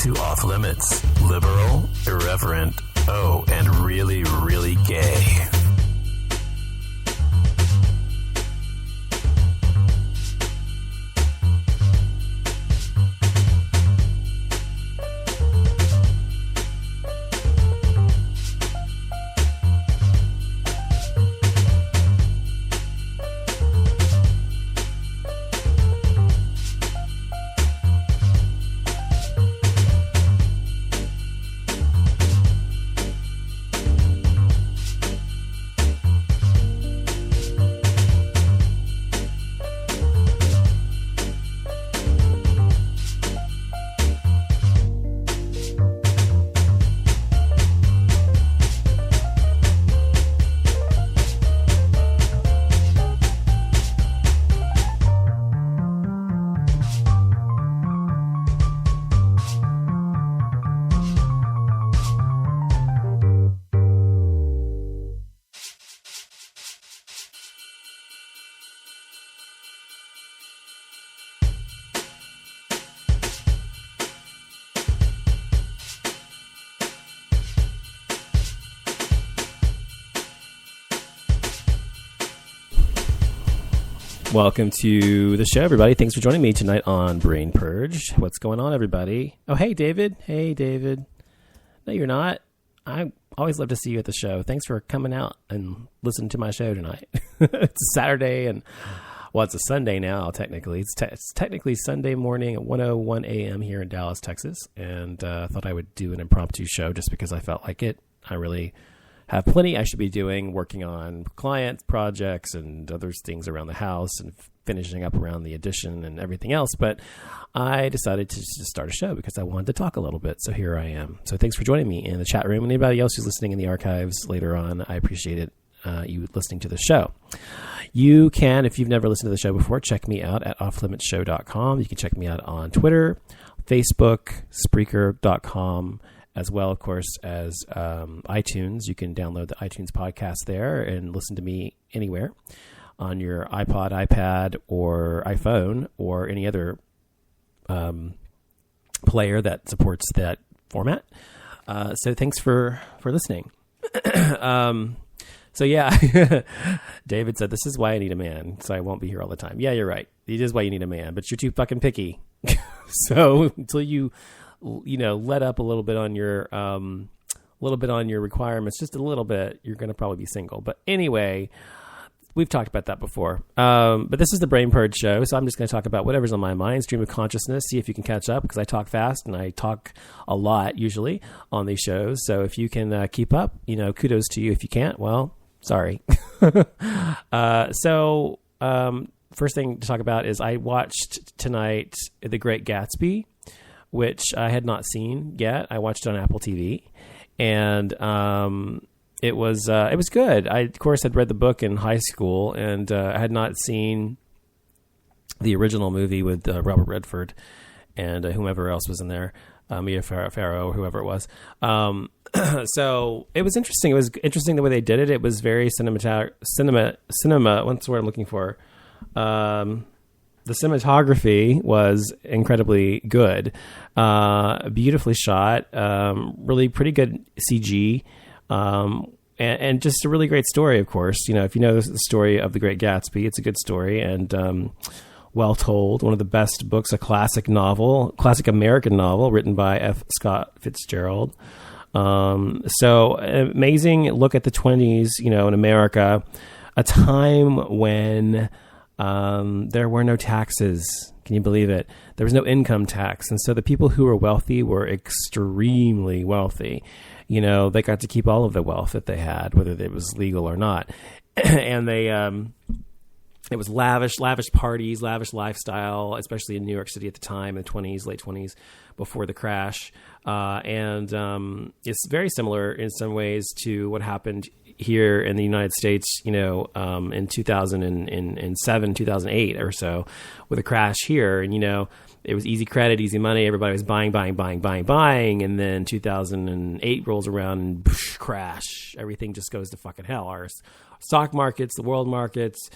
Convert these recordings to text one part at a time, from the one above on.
to Off Limits. Liberal, irreverent, and really, really gay. Welcome to the show, everybody. Thanks for joining me tonight on Brain Purge. What's going on, everybody? Oh, hey, David. Hey, David. No, you're not. I always love to see you at the show. Thanks for coming out and listening to my show tonight. It's a Saturday, and, well, it's a Sunday now, technically. It's technically Sunday morning at 1:01 a.m. here in Dallas, Texas, and I thought I would do an impromptu show just because I felt like it. I really have plenty I should be doing, working on client projects and other things around the house and finishing up around the addition and everything else. But I decided to just start a show because I wanted to talk a little bit. So here I am. So thanks for joining me in the chat room. And anybody else who's listening in the archives later on, I appreciate it, you listening to the show. You can, if you've never listened to the show before, check me out at offlimitshow.com. You can check me out on Twitter, Facebook, Spreaker.com, as well, of course, as iTunes. You can download the iTunes podcast there and listen to me anywhere on your iPod, iPad, or iPhone, or any other player that supports that format. So thanks for listening. So yeah, David said, this is why I need a man, so I won't be here all the time. Yeah, you're right. It is why you need a man, but you're too fucking picky. So until you let up a little bit on your requirements, just a little bit, you're going to probably be single. But anyway, we've talked about that before. But this is the Brain Purge show, so I'm just going to talk about whatever's on my mind, stream of consciousness, see if you can catch up, because I talk fast and I talk a lot usually on these shows. So if you can keep up, kudos to you. If you can't, well, sorry. So first thing to talk about is I watched tonight The Great Gatsby, which I had not seen yet. I watched it on Apple TV, and it was good. I, of course, had read the book in high school, and I had not seen the original movie with Robert Redford and whomever else was in there, Mia Farrow, whoever it was. So it was interesting. It was interesting the way they did it. It was very cinema. What's the word I'm looking for? The cinematography was incredibly good, beautifully shot, really pretty good CG, and just a really great story, of course. If you know the story of The Great Gatsby, it's a good story and well told. One of the best books, a classic American novel written by F. Scott Fitzgerald. So an amazing look at the 20s, in America, a time when there were no taxes. Can you believe it? There was no income tax. And so the people who were wealthy were extremely wealthy. They got to keep all of the wealth that they had, whether it was legal or not. And it was lavish parties, lavish lifestyle, especially in New York City at the time, in the 20s, late 20s, before the crash. And it's very similar in some ways to what happened here in the United States, in 2007, 2008 or so, with a crash here. And, it was easy credit, easy money. Everybody was buying. And then 2008 rolls around and crash. Everything just goes to fucking hell. Our stock markets, the world markets,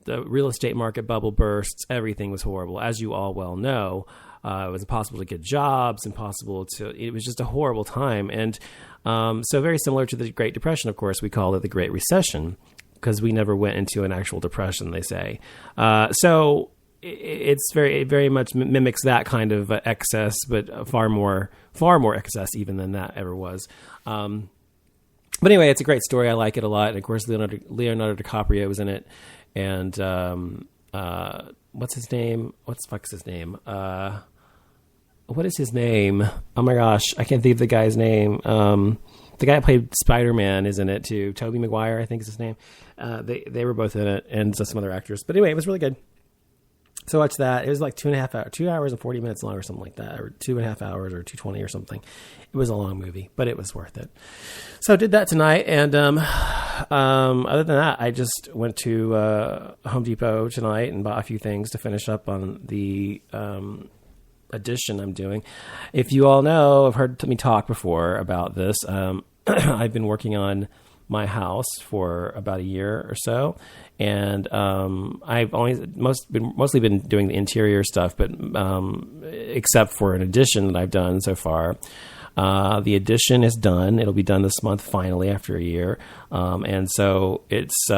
the real estate market bubble bursts. Everything was horrible, as you all well know. It was impossible to get jobs, it was just a horrible time. And so very similar to the Great Depression, of course, we call it the Great Recession because we never went into an actual depression, they say. So it's it very much mimics that kind of excess, but far more excess even than that ever was. But anyway, it's a great story. I like it a lot. And of course, Leonardo DiCaprio was in it. And what's his name? What is his name? Oh my gosh, I can't think of the guy's name. The guy that played Spider-Man is in it too. Tobey Maguire, I think is his name. They were both in it, and some other actors. But anyway, it was really good. So watch that. It was like 2.5 hours, 2 hours and 40 minutes long or something like that, or 2.5 hours or 2:20 or something. It was a long movie, but it was worth it. So I did that tonight. And other than that, I just went to Home Depot tonight and bought a few things to finish up on the addition I'm doing. If you all know, have heard me talk before about this. I've been working on my house for about a year or so, and I've mostly been doing the interior stuff, but except for an addition that I've done so far. The addition is done. It'll be done this month finally after a year, and so it's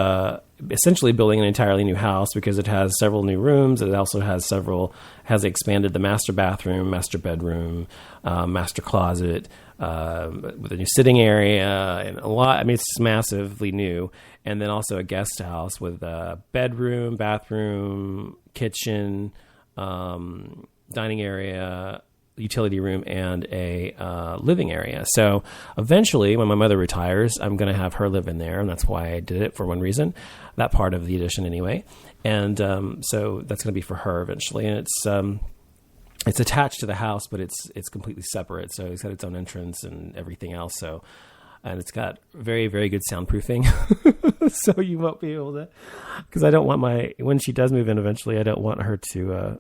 essentially building an entirely new house because it has several new rooms. It also has expanded the master bathroom, master bedroom, master closet, with a new sitting area and a lot. I mean, it's massively new. And then also a guest house with a bedroom, bathroom, kitchen, dining area, utility room, and a living area. So eventually, when my mother retires, I'm going to have her live in there, and that's why I did it for one reason, that part of the addition anyway. And so that's going to be for her eventually, and it's attached to the house, but it's completely separate. So it's got its own entrance and everything else. So, and it's got very, very good soundproofing. So you won't be able to, because I don't want when she does move in eventually, I don't want her to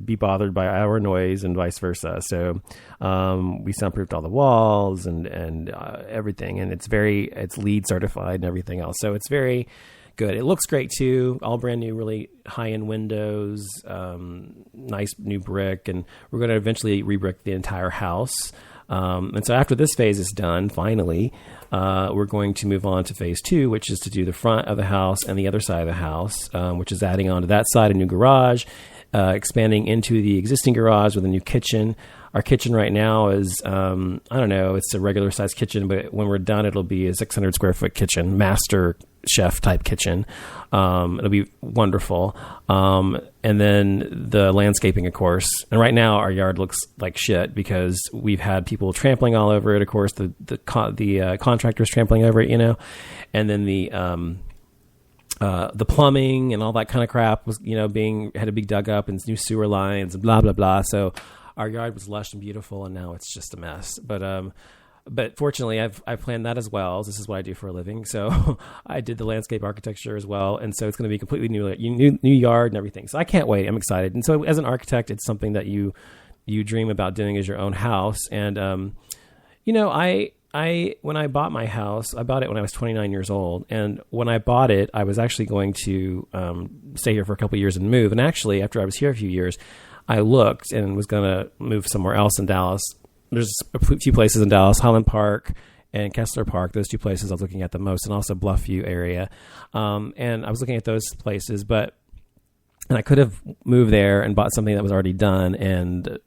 be bothered by our noise and vice versa. So, we soundproofed all the walls and everything, and it's LEED certified and everything else. So it's very good. It looks great too. All brand new, really high-end windows, nice new brick, and we're going to eventually re-brick the entire house. And so after this phase is done, finally, we're going to move on to phase 2, which is to do the front of the house and the other side of the house, which is adding on to that side a new garage, expanding into the existing garage with a new kitchen. Our kitchen right now is, I don't know, it's a regular size kitchen, but when we're done, it'll be a 600 square foot kitchen, master chef type kitchen. It'll be wonderful. And then the landscaping, of course. And right now our yard looks like shit because we've had people trampling all over it. Of course, the contractors trampling over it, and then the plumbing and all that kind of crap was, had to be dug up, and new sewer lines and blah, blah, blah. So our yard was lush and beautiful, and now it's just a mess. But fortunately, I've planned that as well. This is what I do for a living. So I did the landscape architecture as well. And so it's going to be completely new yard and everything. So I can't wait. I'm excited. And so as an architect, it's something that you dream about doing as your own house. And, when I bought my house, I bought it when I was 29 years old. And when I bought it, I was actually going to stay here for a couple of years and move. And actually, after I was here a few years, I looked and was going to move somewhere else in Dallas. There's a few places in Dallas, Highland Park and Kessler Park. Those two places I was looking at the most, and also Bluffview area. And I was looking at those places, and I could have moved there and bought something that was already done and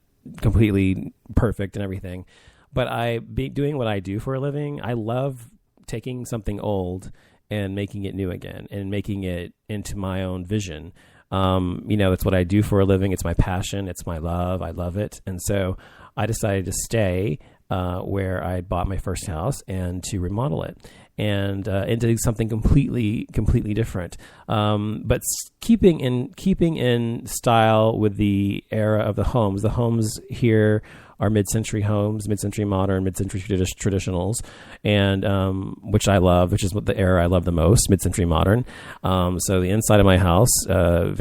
completely perfect and everything. But doing what I do for a living, I love taking something old and making it new again and making it into my own vision. That's what I do for a living. It's my passion. It's my love. I love it. And so I decided to stay where I bought my first house and to remodel it and do something completely different. But keeping in style with the era of the homes. The homes here are mid-century homes, mid-century modern, mid-century traditionals, and which I love, which is what the era I love the most, mid-century modern. So the inside of my house, I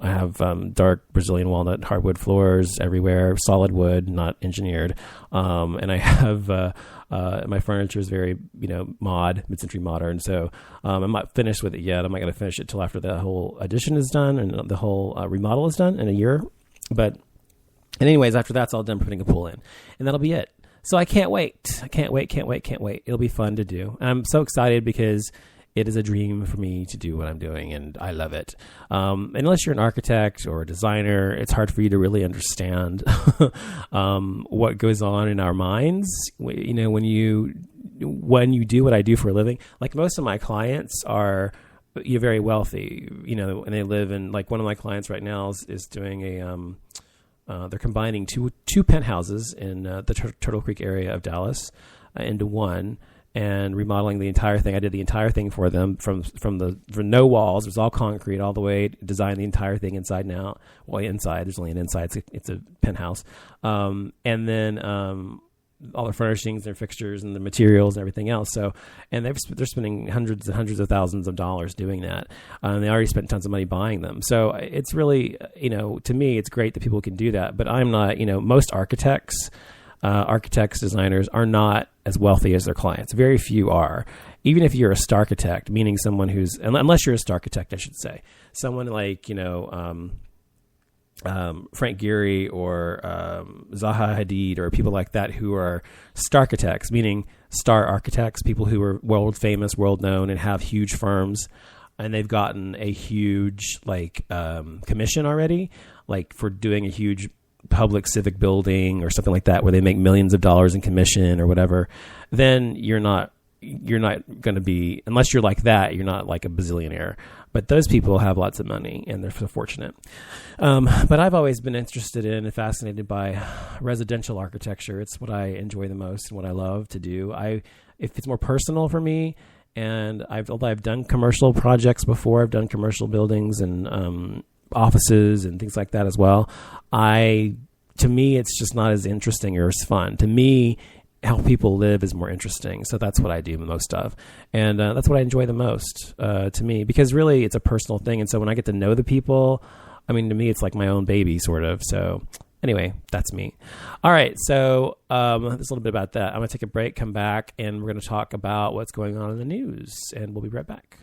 have dark Brazilian walnut hardwood floors everywhere, solid wood, not engineered, and I have my furniture is very mid-century modern. So I'm not finished with it yet. I'm not going to finish it till after the whole addition is done and the whole remodel is done in a year, but And anyways, after that's all done, putting a pool in, and that'll be it. So I can't wait. Can't wait. It'll be fun to do. And I'm so excited because it is a dream for me to do what I'm doing, and I love it. Unless you're an architect or a designer, it's hard for you to really understand what goes on in our minds. You know, when you do what I do for a living, like most of my clients are very wealthy, you know, and they live in, like one of my clients right now is doing they're combining two penthouses in the Turtle Creek area of Dallas into one, and remodeling the entire thing. I did the entire thing for them from no walls. It was all concrete all the way. Designed the entire thing inside and out. Well, inside. There's only an inside. It's a penthouse. And then all the furnishings, their fixtures, and the materials and everything else. So, and they're spending hundreds and hundreds of thousands of dollars doing that. And they already spent tons of money buying them. So it's really, you know, to me, it's great that people can do that. But I'm not, you know, most architects, designers are not as wealthy as their clients. Very few are. Even if you're a starchitect, meaning someone who's, unless you're a starchitect, I should say, someone like, you know, Frank Gehry or Zaha Hadid or people like that who are starchitects, meaning star architects, people who are world famous, world known, and have huge firms, and they've gotten a huge commission already, like for doing a huge public civic building or something like that, where they make millions of dollars in commission or whatever. Then you're not going to be, unless you're like that, you're not like a bazillionaire. But those people have lots of money, and they're so fortunate. But I've always been interested in and fascinated by residential architecture. It's what I enjoy the most and what I love to do. If it's more personal for me, and although I've done commercial projects before, I've done commercial buildings and offices and things like that as well. To me, it's just not as interesting or as fun. To me, how people live is more interesting. So that's what I do most of. And that's what I enjoy the most to me, because really it's a personal thing. And so when I get to know the people, I mean, to me, it's like my own baby sort of. So anyway, that's me. All right. So there's a little bit about that. I'm going to take a break, come back, and we're going to talk about what's going on in the news, and we'll be right back.